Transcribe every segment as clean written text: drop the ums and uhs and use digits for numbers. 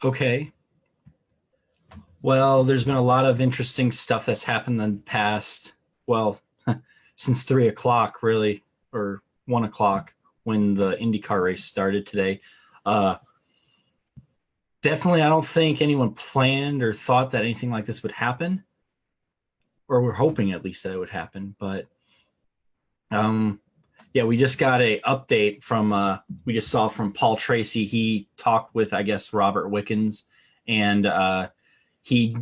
Okay. Well, there's been a lot of interesting stuff that's happened in the past, well, since 3 o'clock, really, or 1 o'clock when the IndyCar race started today. Uh, Definitely, I don't think anyone planned or thought that anything like this would happen, or we're hoping at least that it would happen. But um, yeah, we just got a update from we just saw from Paul Tracy. He talked with, I guess, Robert Wickens, and he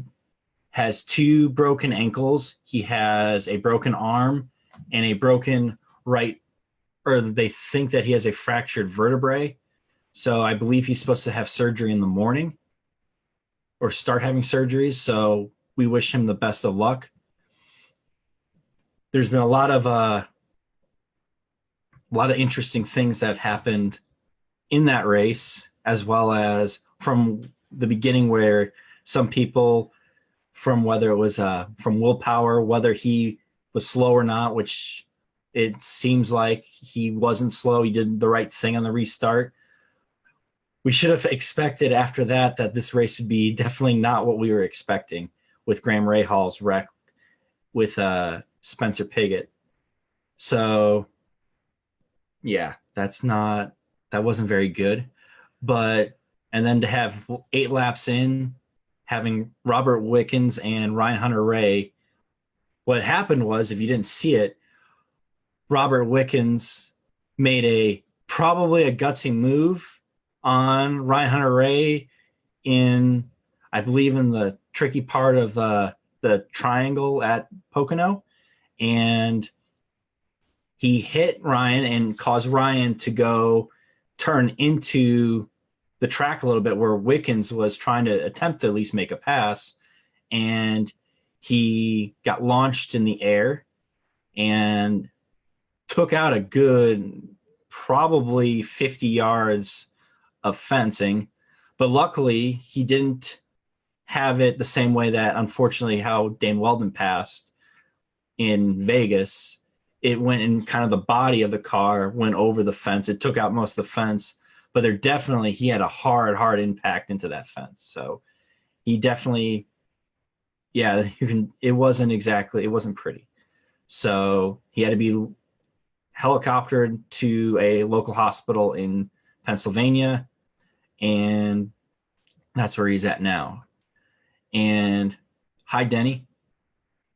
has two broken ankles. He has a broken arm and a broken right, or they think that he has a fractured vertebrae. So I believe he's supposed to have surgery in the morning or start having surgeries. So we wish him the best of luck. There's been a lot of interesting things that have happened in that race, as well as from the beginning, where some people, from whether it was from willpower, whether he was slow or not, which it seems like he wasn't slow. He did the right thing on the restart. We should have expected after that this race would be definitely not what we were expecting with Graham Rahal's wreck with Spencer Pigot. So yeah, that wasn't very good. But and then to have 8 laps in, having Robert Wickens and Ryan Hunter-Reay, what happened was, if you didn't see it, Robert Wickens made probably a gutsy move on Ryan Hunter-Reay in, I believe, in the tricky part of the triangle at Pocono, and he hit Ryan and caused Ryan to go turn into the track a little bit, where Wickens was trying to attempt to at least make a pass, and he got launched in the air and took out a good probably 50 yards of fencing. But luckily, he didn't have it the same way that, unfortunately, how Dane Weldon passed in Vegas. It went in kind of the body of the car, went over the fence. It took out most of the fence, but he had a hard impact into that fence. So he definitely, yeah, it wasn't pretty. So he had to be helicoptered to a local hospital in Pennsylvania, and that's where he's at now. And hi, Denny.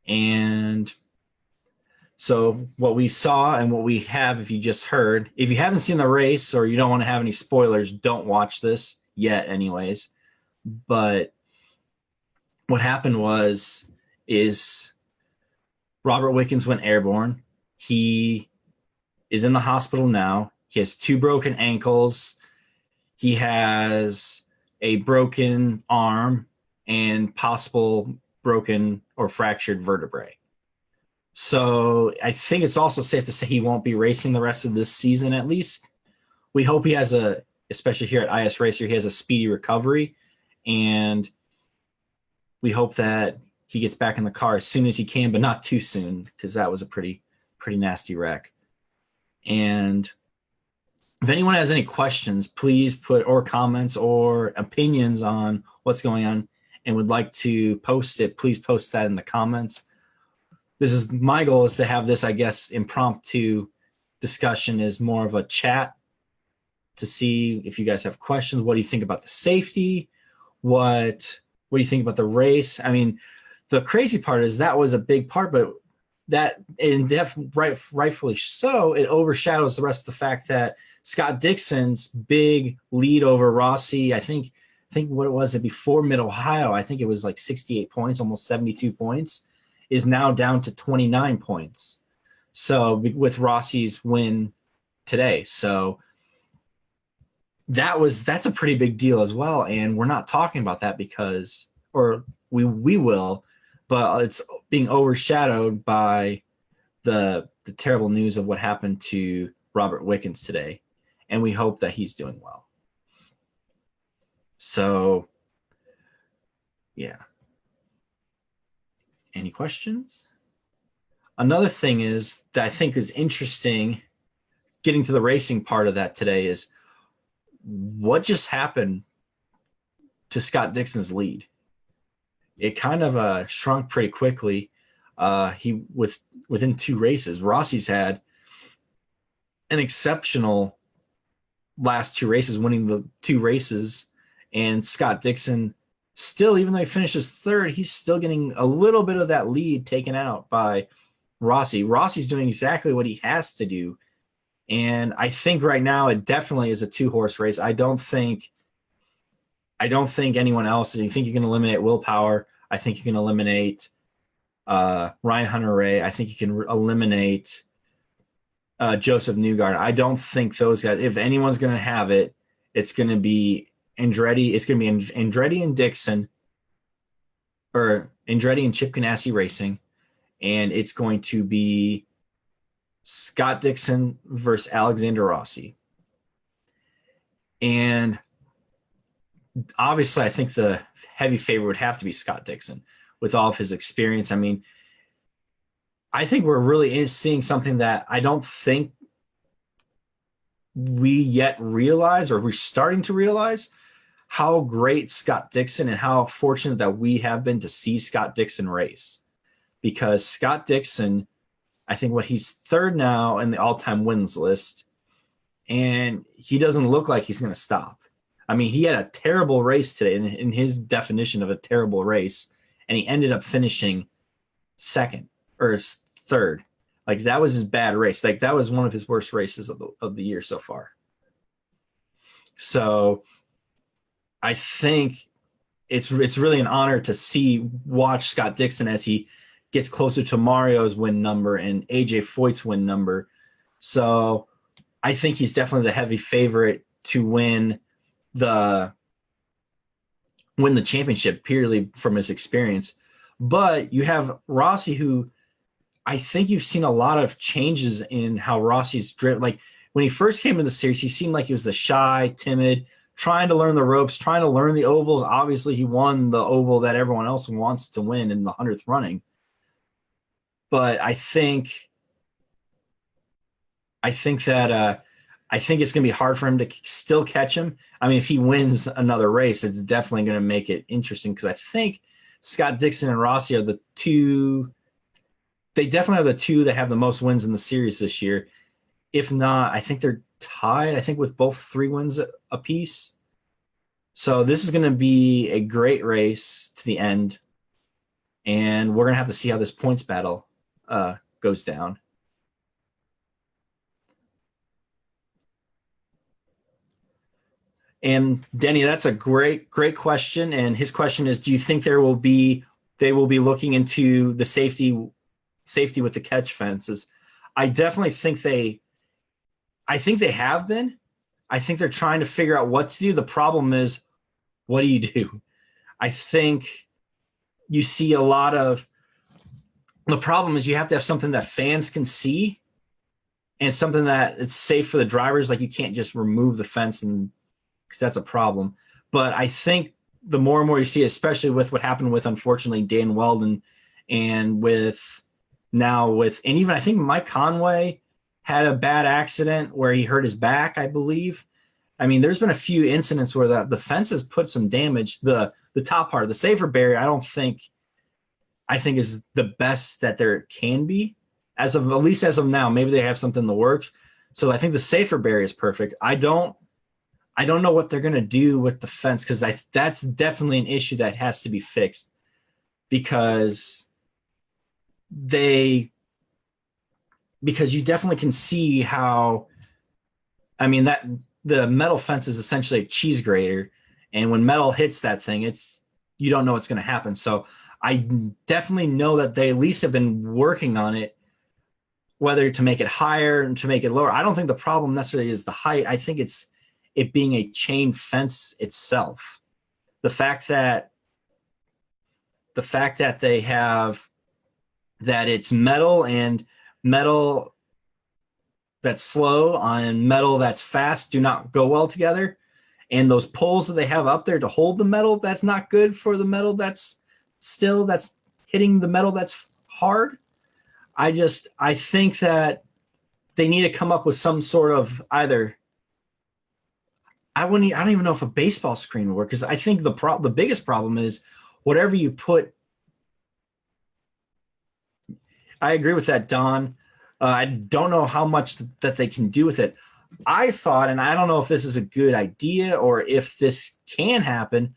And so what we saw and what we have, if you just heard, if you haven't seen the race or you don't want to have any spoilers, don't watch this yet anyways. But what happened is Robert Wickens went airborne. He is in the hospital now. He has two broken ankles. He has a broken arm and possible broken or fractured vertebrae. So I think it's also safe to say he won't be racing the rest of this season, at least. We hope he has especially here at IS Racer, he has a speedy recovery. And we hope that he gets back in the car as soon as he can, but not too soon, because that was a pretty nasty wreck. And if anyone has any questions, please put, or comments or opinions on what's going on and would like to post it, please post that in the comments. My goal is to have this, I guess, impromptu discussion is more of a chat to see if you guys have questions. What do you think about the safety? What do you think about the race? I mean, the crazy part is that was a big part, but that, and rightfully so, it overshadows the rest of the fact that Scott Dixon's big lead over Rossi, I think what was it before Mid-Ohio, I think it was like 68 points, almost 72 points, is now down to 29 points. So with Rossi's win today. So that's a pretty big deal as well. And we're not talking about that because, or we will, but it's being overshadowed by the terrible news of what happened to Robert Wickens today. And we hope that he's doing well. So, yeah. Any questions? Another thing is that I think is interesting, getting to the racing part of that today, is what just happened to Scott Dixon's lead. It kind of shrunk pretty quickly. Within 2 races, Rossi's had an exceptional last 2 races, winning the 2 races, and Scott Dixon still, even though he finishes 3rd, he's still getting a little bit of that lead taken out by Rossi. Rossi's doing exactly what he has to do. And I think right now it definitely is a 2-horse race. I don't think anyone else. You think you can eliminate Willpower. I think you can eliminate Ryan Hunter-Reay. I think you can eliminate Joseph Newgarden. I don't think those guys, if anyone's going to have it, it's going to be Andretti. It's going to be Andretti and Dixon, or Andretti and Chip Ganassi Racing. And it's going to be Scott Dixon versus Alexander Rossi. And obviously, I think the heavy favorite would have to be Scott Dixon with all of his experience. I mean, I think we're really seeing something that I don't think we yet realize, or we're starting to realize how great Scott Dixon and how fortunate that we have been to see Scott Dixon race. Because Scott Dixon, I think he's 3rd now in the all-time wins list, and he doesn't look like he's going to stop. I mean, he had a terrible race today in his definition of a terrible race, and he ended up finishing 2nd or 3rd. Like, that was his bad race. Like, that was one of his worst races of the year so far. So I think it's really an honor to watch Scott Dixon as he gets closer to Mario's win number and AJ Foyt's win number. So I think he's definitely the heavy favorite to win the championship purely from his experience. But you have Rossi, who I think you've seen a lot of changes in how Rossi's driven. Like, when he first came into the series, he seemed like he was the shy, timid, trying to learn the ropes, trying to learn the ovals. Obviously, he won the oval that everyone else wants to win in the 100th running. But I think it's going to be hard for him to still catch him. I mean, if he wins another race, it's definitely going to make it interesting, because I think Scott Dixon and Rossi are the two. They definitely are the two that have the most wins in the series this year. If not, I think they're tied, I think, with both 3 wins apiece. So this is going to be a great race to the end. And we're going to have to see how this points battle goes down. And Denny, that's a great question. And his question is, do you think they will be looking into the safety with the catch fences? I definitely think they have been. I think they're trying to figure out what to do. The problem is, what do you do? I think you see a lot of, the problem is you have to have something that fans can see and something that it's safe for the drivers. Like, you can't just remove the fence, and because that's a problem. But I think the more and more you see, especially with what happened with, unfortunately, Dan Weldon, and even I think Mike Conway had a bad accident where he hurt his back, I believe. I mean, there's been a few incidents where the fence has put some damage. The top part, the safer barrier, I think is the best that there can be, at least as of now. Maybe they have something in the works. So I think the safer barrier is perfect. I don't know what they're going to do with the fence, because that's definitely an issue that has to be fixed, because you definitely can see how, I mean, that the metal fence is essentially a cheese grater, and when metal hits that thing, you don't know what's going to happen. So I definitely know that they at least have been working on it, whether to make it higher and to make it lower. I don't think the problem necessarily is the height. I think it's it being a chain fence itself. The fact that they have that it's metal, and metal that's slow on metal that's fast do not go well together. And those poles that they have up there to hold the metal, that's not good for the metal that's hitting the metal that's hard. I think that they need to come up with some sort of either I don't even know if a baseball screen would work, because I think the biggest problem is whatever you put. I agree with that, Don. I don't know how much that they can do with it. I thought, and I don't know if this is a good idea or if this can happen,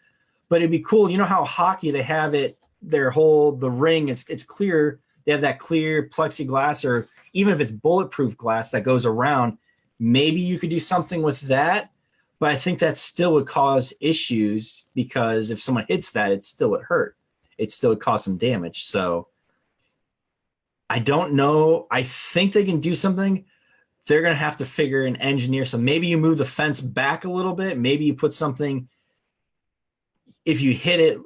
but it'd be cool. You know how hockey, they have it, the ring, it's clear. They have that clear plexiglass, or even if it's bulletproof glass that goes around. Maybe you could do something with that, but I think that still would cause issues, because if someone hits that, it still would hurt. It still would cause some damage. So I don't know. I think they can do something. They're going to have to figure and engineer. So maybe you move the fence back a little bit. Maybe you put something, if you hit it,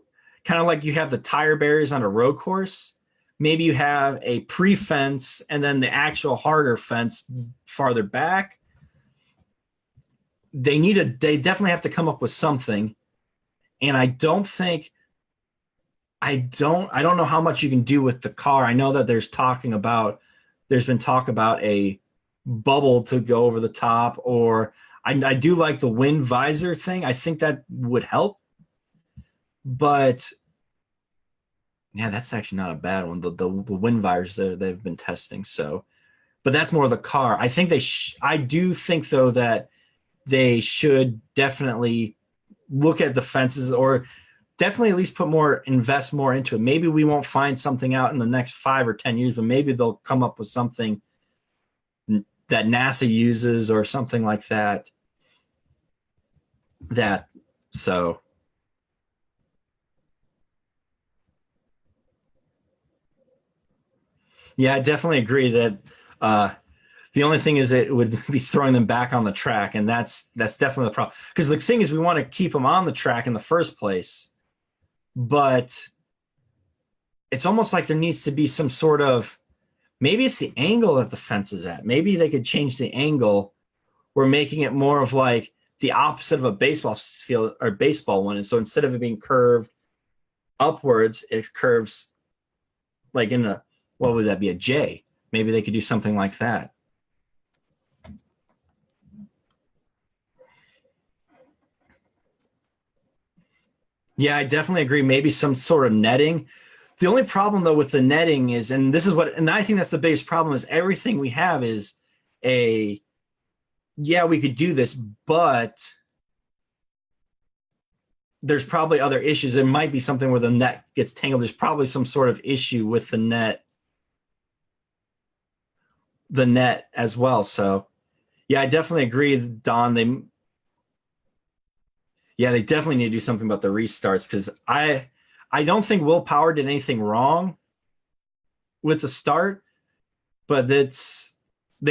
kind of like you have the tire barriers on a road course. Maybe you have a pre-fence and then the actual harder fence farther back. They definitely have to come up with something. And I don't know how much you can do with the car. I know that there's been talk about a bubble to go over the top, or I do like the wind visor thing. I think that would help. But yeah, that's actually not a bad one. The wind visors they've been testing. So, but that's more of the car. I think I do think though that they should definitely look at the fences, or definitely at least invest more into it. Maybe we won't find something out in the next 5 or 10 years, but maybe they'll come up with something that NASA uses or something like that. So yeah, I definitely agree that the only thing is it would be throwing them back on the track, and that's definitely the problem. Because the thing is, we want to keep them on the track in the first place, but it's almost like there needs to be some sort of, maybe it's the angle that the fence is at. Maybe they could change the angle. We're making it more of like the opposite of a baseball field or baseball one. And so instead of it being curved upwards, it curves like what would that be, a J? Maybe they could do something like that. Yeah, I definitely agree. Maybe some sort of netting. The only problem though with the netting is, and I think that's the biggest problem, is everything we have is we could do this, but there's probably other issues. There might be something where the net gets tangled. There's probably some sort of issue with the net as well. So yeah, I definitely agree, Don. They definitely need to do something about the restarts, because I don't think Willpower did anything wrong with the start, but they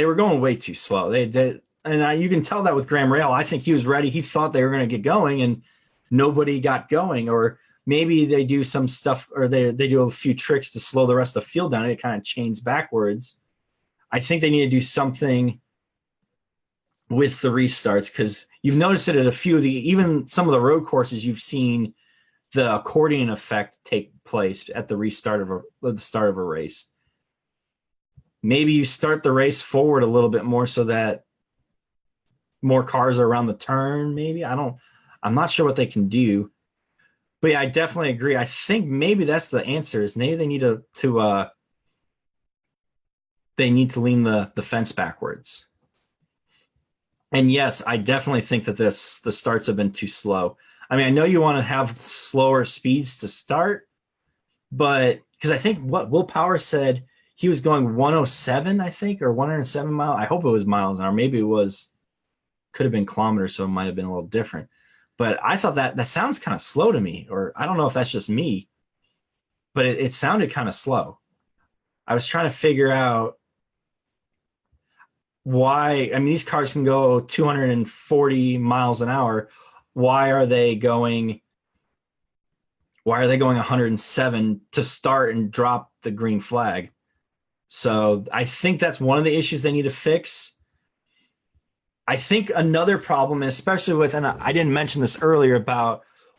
were going way too slow. You can tell that with Graham Rahal. I think he was ready. He thought they were going to get going, and nobody got going. Or maybe they do some stuff, or they do a few tricks to slow the rest of the field down, and it kind of chains backwards. I think they need to do something with the restarts, because you've noticed it at a few of even some of the road courses. You've seen the accordion effect take place at the start of a race. Maybe you start the race forward a little bit more so that more cars are around the turn. Maybe I'm not sure what they can do, but yeah, I definitely agree. I think maybe that's the answer, is maybe they need to lean the fence backwards. And yes, I definitely think that the starts have been too slow. I mean, I know you want to have slower speeds to start, but because I think what Willpower said, he was going 107, I think, or 107 miles. I hope it was miles an hour. Maybe could have been kilometers, so it might have been a little different. But I thought that sounds kind of slow to me, or I don't know if that's just me, but it sounded kind of slow. I was trying to figure out why. I mean, these cars can go 240 miles an hour. Why are they going 107 to start and drop the green flag? So I think that's one of the issues they need to fix. I think another problem, especially and I didn't mention this earlier,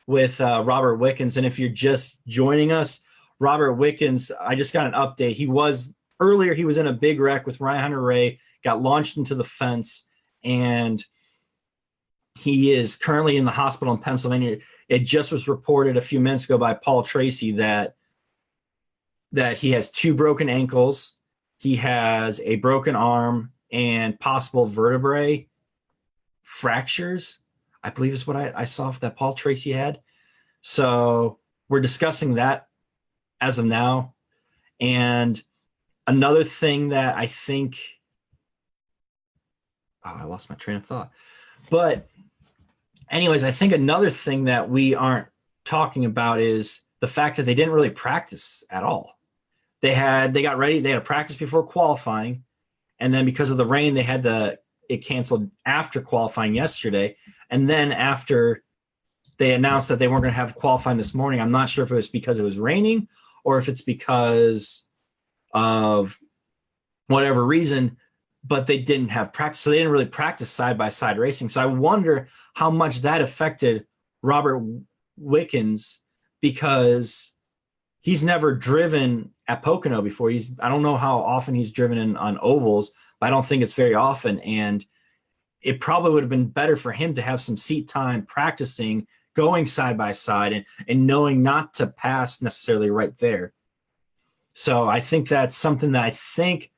with Robert Wickens. And if you're just joining us, Robert Wickens, I just got an update. He was in a big wreck with Ryan Hunter-Reay, got launched into the fence, and He is currently in the hospital in Pennsylvania. It just was reported a few minutes ago by Paul Tracy that he has 2 broken ankles, he has a broken arm, and possible vertebrae fractures, I believe is what I saw that Paul Tracy had. So we're discussing that as of now. And another thing that I think, I lost my train of thought. But anyways, I think another thing that we aren't talking about is the fact that they didn't really practice at all. They got ready, they had a practice before qualifying, and then because of the rain, they had it canceled after qualifying yesterday. And then after they announced that they weren't going to have qualifying this morning, I'm not sure if it was because it was raining or if it's because of whatever reason, but they didn't have practice. So they didn't really practice side-by-side racing. So I wonder how much that affected Robert Wickens, because he's never driven at Pocono before. I don't know how often he's driven on ovals, but I don't think it's very often. And it probably would have been better for him to have some seat time practicing, going side by side, and knowing not to pass necessarily right there. So I think that's something that I think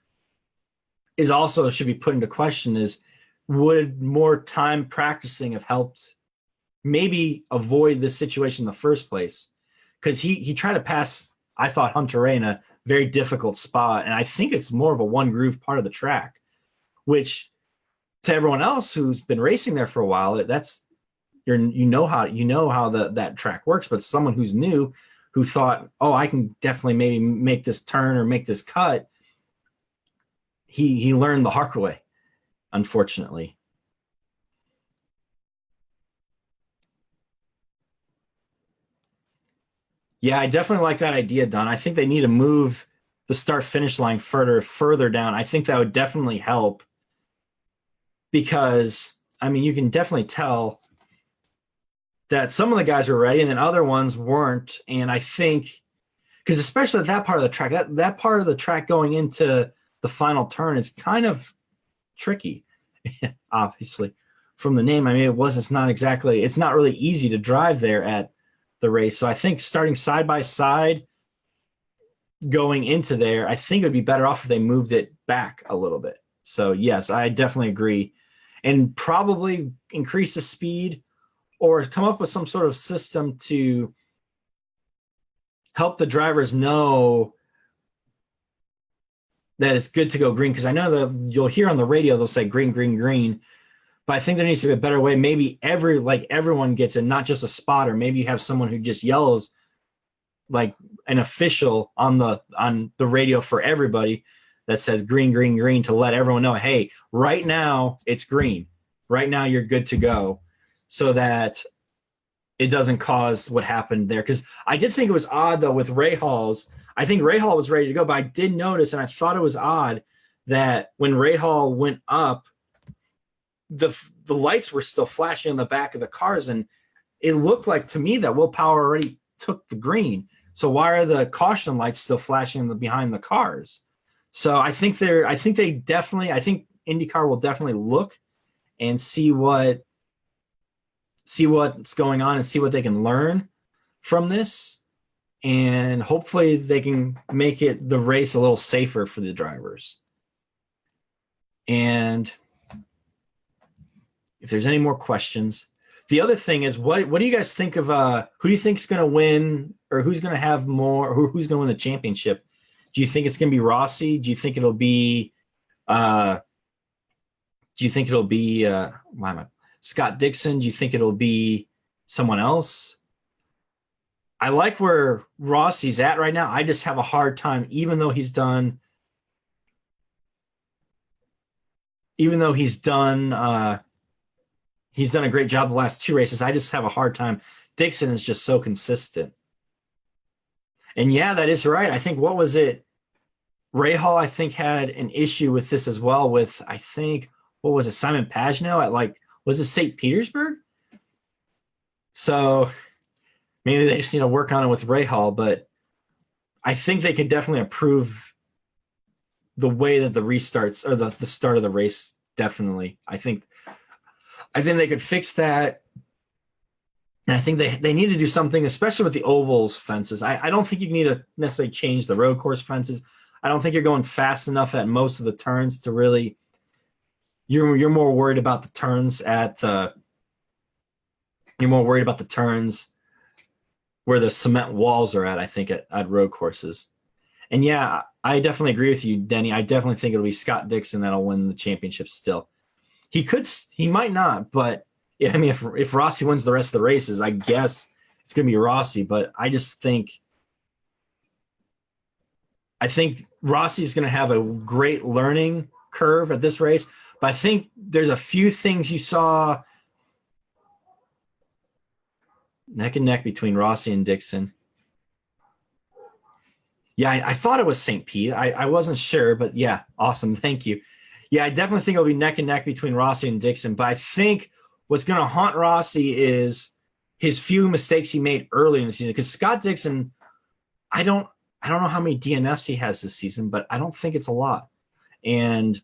is also should be put into question is, would more time practicing have helped maybe avoid this situation in the first place? Because he tried to pass, I thought, Hunter Ray in a very difficult spot, and I think it's more of a one groove part of the track, which to everyone else who's been racing there for a while, that's you know how that track works. But someone who's new, who thought, oh, I can definitely maybe make this turn or make this cut, he learned the hard way, unfortunately. Yeah, I definitely like that idea, Don. I think they need to move the start-finish line further down. I think that would definitely help, because, I mean, you can definitely tell that some of the guys were ready and then other ones weren't. And I think, because especially that part of the track, that part of the track going into the final turn is kind of tricky, obviously, from the name. I mean, it's not really easy to drive there at the race. So I think starting side by side going into there, I think it would be better off if they moved it back a little bit. So yes, I definitely agree. And probably increase the speed or come up with some sort of system to help the drivers know that it's good to go green. Because I know that you'll hear on the radio, they'll say green, green, green. But I think there needs to be a better way. Maybe everyone gets it, not just a spotter. Maybe you have someone who just yells like an official on the radio for everybody that says green, green, green, to let everyone know, hey, right now it's green. Right now you're good to go, so that it doesn't cause what happened there. Because I did think it was odd, though, with Rahals. I think Rahal was ready to go, but I did notice, and I thought it was odd, that when Rahal went up, the lights were still flashing on the back of the cars, and it looked like to me that Will Power already took the green. So why are the caution lights still flashing behind the cars? So I think IndyCar will definitely look and see what's going on and see what they can learn from this, and hopefully they can make the race a little safer for the drivers. And if there's any more questions, the other thing is, what do you guys think of who do you think is going to win, or who's going to have more, who's going to win the championship? Do you think it's going to be Rossi? Do you think it'll be Scott Dixon? Do you think it'll be someone else? I like where Rossi's at right now. I just have a hard time, even though he's done a great job the last 2 races. I just have a hard time. Dixon is just so consistent. And yeah, that is right. I think, what was it? Rahal, I think, had an issue with this as well with, I think, what was it? Simon Pagenaud at was it St. Petersburg? So maybe they just need to work on it with Rahal, but I think they could definitely improve the way that the restarts or the start of the race. Definitely. I think I think they could fix that. And I think they need to do something, especially with the ovals fences. I don't think you need to necessarily change the road course fences. I don't think you're going fast enough at most of the turns to really. You're more worried about the turns at the. You're more worried about the turns where the cement walls are at. I think at road courses. And yeah, I definitely agree with you, Denny. I definitely think it'll be Scott Dixon that'll win the championship still. He might not, but yeah, I mean, if Rossi wins the rest of the races, I guess it's going to be Rossi. But I think Rossi's going to have a great learning curve at this race. But I think there's a few things you saw neck and neck between Rossi and Dixon. Yeah, I thought it was St. Pete. I wasn't sure, but yeah, awesome. Thank you. Yeah, I definitely think it'll be neck and neck between Rossi and Dixon. But I think what's going to haunt Rossi is his few mistakes he made early in the season. Because Scott Dixon, I don't know how many DNFs he has this season, but I don't think it's a lot. And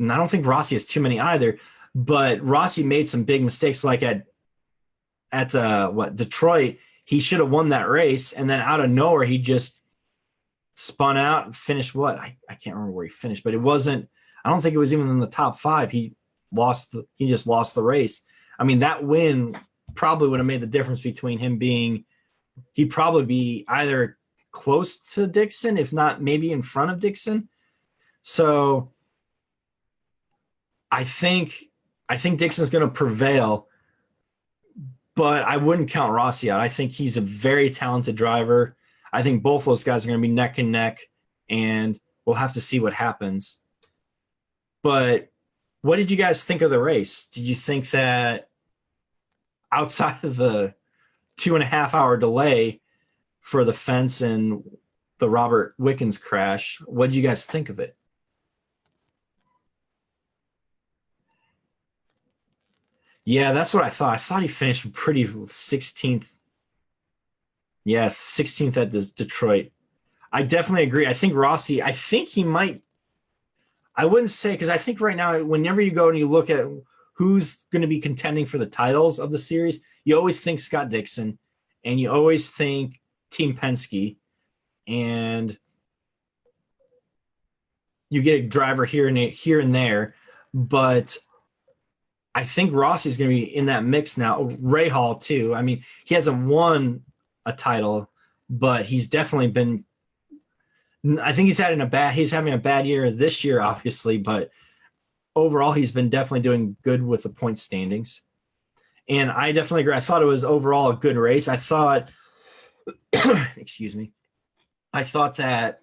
I don't think Rossi has too many either. But Rossi made some big mistakes, like at Detroit. He should have won that race, and then out of nowhere, he just spun out and finished what? I can't remember where he finished, but it wasn't. I don't think it was even in the top 5. He just lost the race. I mean, that win probably would have made the difference between him being. He'd probably be either close to Dixon, if not maybe in front of Dixon. So I think Dixon's going to prevail. But I wouldn't count Rossi out. I think he's a very talented driver. I think both those guys are going to be neck and neck, and we'll have to see what happens. But what did you guys think of the race? Did you think that outside of the 2.5-hour delay for the fence and the Robert Wickens crash, what did you guys think of it? Yeah, that's what I thought. I thought he finished pretty 16th. Yeah, 16th at Detroit. I definitely agree. I think Rossi, I think he might. I wouldn't say, because I think right now, whenever you go and you look at who's going to be contending for the titles of the series, you always think Scott Dixon, and you always think Team Penske, and you get a driver here and there, but I think Rossi's going to be in that mix now. Ray Hall too. I mean, he hasn't won a title, but he's definitely been. I think he's having a bad year this year, obviously, but overall he's been definitely doing good with the point standings. And I definitely agree. I thought it was overall a good race. I thought, excuse me, I thought that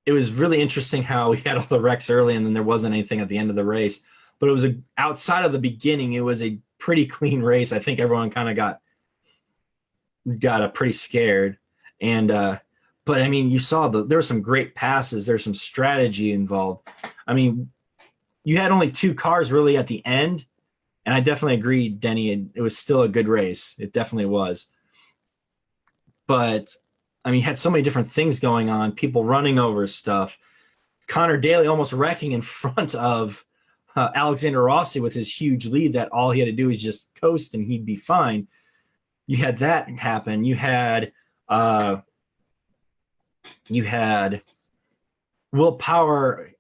it was really interesting how we had all the wrecks early and then there wasn't anything at the end of the race. But it was outside of the beginning, it was a pretty clean race. I think everyone kind of got pretty scared. And but I mean, you saw there were some great passes. There's some strategy involved. I mean, you had only 2 cars really at the end, and I definitely agree, Denny. It was still a good race. It definitely was. But I mean, you had so many different things going on, people running over stuff. Connor Daly almost wrecking in front of Alexander Rossi with his huge lead that all he had to do was just coast and he'd be fine. You had that happen. You had Will Power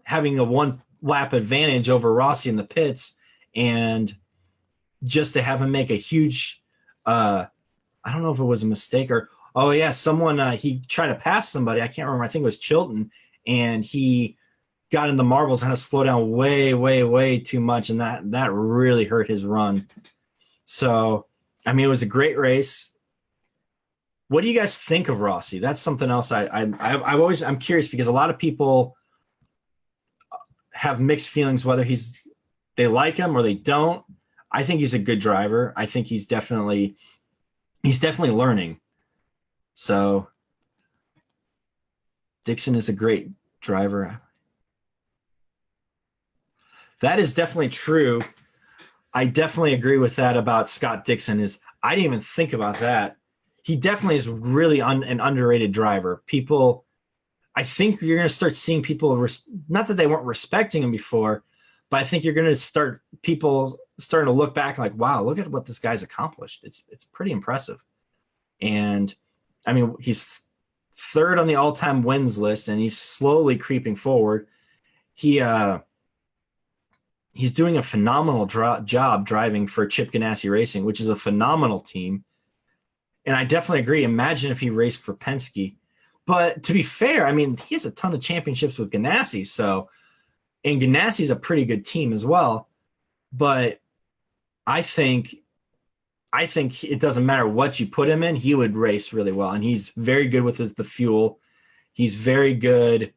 having a 1-lap advantage over Rossi in the pits, and just to have him make a huge I don't know if it was a mistake or someone he tried to pass somebody. I can't remember. I think it was Chilton, and he got in the marbles and had to slow down way, way, way too much, and that really hurt his run. So, I mean, it was a great race. What do you guys think of Rossi? That's something else I'm curious, because a lot of people have mixed feelings whether they like him or they don't. I think he's a good driver. I think he's definitely learning. So Dixon is a great driver. That is definitely true. I definitely agree with that about Scott Dixon. I didn't even think about that. He definitely is really an underrated driver. People, I think you're going to start seeing people, not that they weren't respecting him before, but I think you're going to start people starting to look back like, wow, look at what this guy's accomplished. It's pretty impressive. And I mean, he's third on the all-time wins list, and he's slowly creeping forward. He's doing a phenomenal job driving for Chip Ganassi Racing, which is a phenomenal team. And I definitely agree. Imagine if he raced for Penske. But to be fair, I mean, he has a ton of championships with Ganassi. So, and Ganassi's a pretty good team as well. But I think it doesn't matter what you put him in, he would race really well. And he's very good with the fuel. He's very good.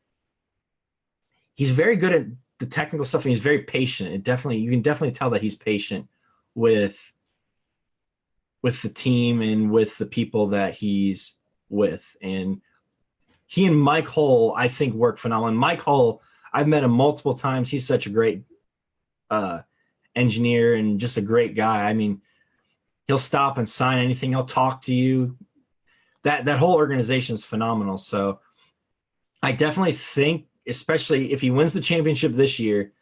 He's very good at the technical stuff, and he's very patient. You can definitely tell that he's patient with the team and with the people that he's with. And he and Mike Hull, I think, work phenomenal. Mike Hull, I've met him multiple times. He's such a great engineer and just a great guy. I mean, he'll stop and sign anything. He'll talk to you. That whole organization is phenomenal. So I definitely think, especially if he wins the championship this year,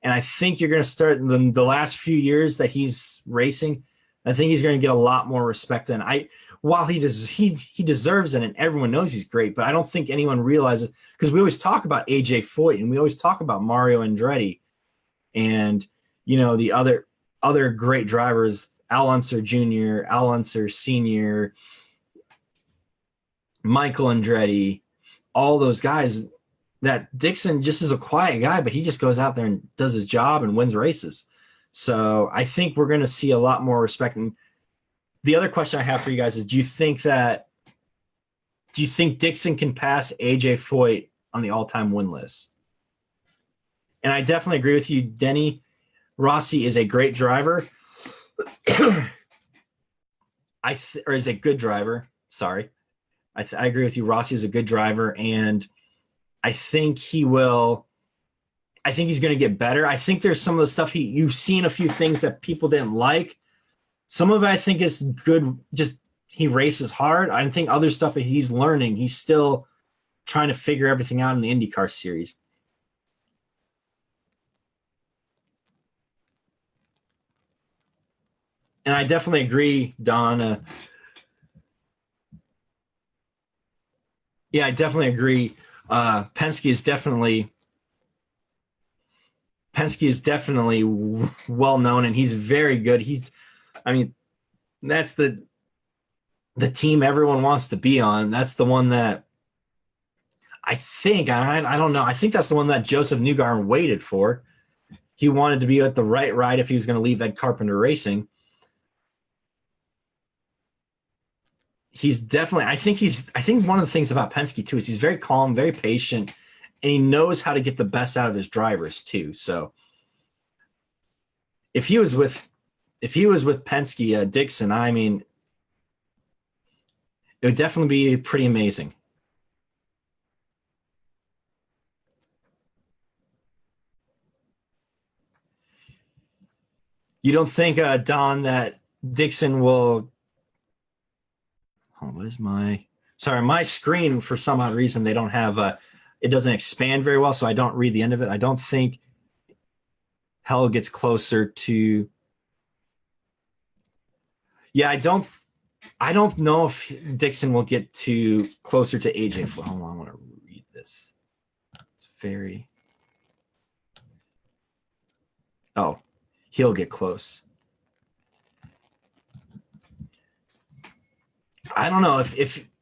and I think you're going to start the last few years that he's racing, I think he's going to get a lot more respect than while he deserves it, and everyone knows he's great, but I don't think anyone realizes, because we always talk about AJ Foyt and we always talk about Mario Andretti and, the other great drivers, Al Unser Jr., Al Unser Sr., Michael Andretti, all those guys. That Dixon just is a quiet guy, but he just goes out there and does his job and wins races. So I think we're going to see a lot more respect. And the other question I have for you guys is, do you think Dixon can pass AJ Foyt on the all-time win list? And I definitely agree with you, Denny. Rossi is a great driver. Or is a good driver. Sorry. I agree with you. Rossi is a good driver, and I think he's going to get better. I think there's some of the stuff you've seen a few things that people didn't like. Some of it I think is good. Just he races hard. I think other stuff that he's learning, he's still trying to figure everything out in the IndyCar series. And I definitely agree, Don. Yeah, I definitely agree. Penske is definitely well known, and he's very good. That's the team everyone wants to be on. That's the one that I don't know. I think that's the one that Joseph Newgarden waited for. He wanted to be at the right ride if he was going to leave Ed Carpenter Racing. He's definitely, I think one of the things about Penske too is he's very calm, very patient, and he knows how to get the best out of his drivers too. So if he was with Penske, Dixon, I mean, it would definitely be pretty amazing. You don't think, Don, that Dixon will? Oh, my screen, for some odd reason, they don't have it doesn't expand very well, so I don't read the end of it. I don't think Hell gets closer to. Yeah, I don't know if Dixon will get to closer to AJ. Hold on, I want to read this. It's very. Oh, he'll get close. I don't know if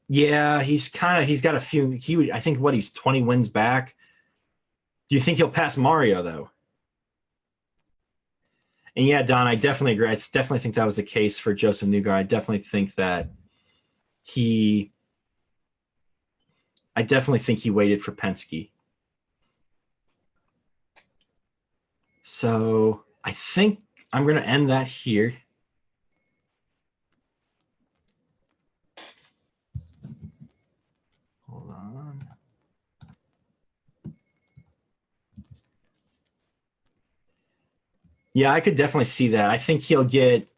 he's got a few. I think he's 20 wins back. Do you think he'll pass Mario though? And yeah, Don, I definitely agree. I definitely think that was the case for Joseph Newgarden. I definitely think that he waited for Penske. So I think I'm going to end that here. Hold on. Yeah, I could definitely see that. I think he'll get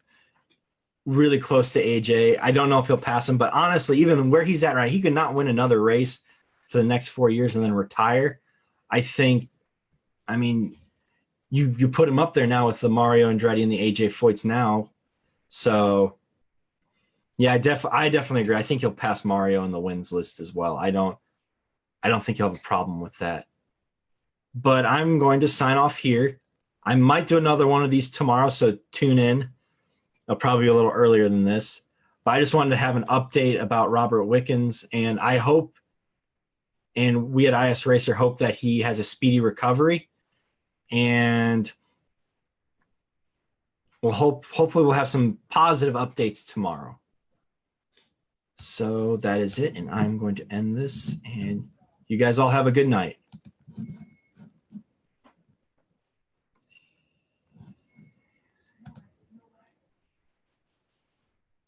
really close to AJ. I don't know if he'll pass him, but honestly, even where he's at right, he could not win another race. for the next 4 years and then retire, I think, I mean, you put him up there now with the Mario Andretti and the AJ Foyts now. So yeah, I definitely agree. I think he'll pass Mario on the wins list as well. I don't think he'll have a problem with that. But I'm going to sign off here. I might do another one of these tomorrow, so tune in. I'll probably be a little earlier than this. But I just wanted to have an update about Robert Wickens, and I hope, and we at Isracer hope that he has a speedy recovery, and hopefully we'll have some positive updates tomorrow. So that is it, and I'm going to end this, and you guys all have a good night.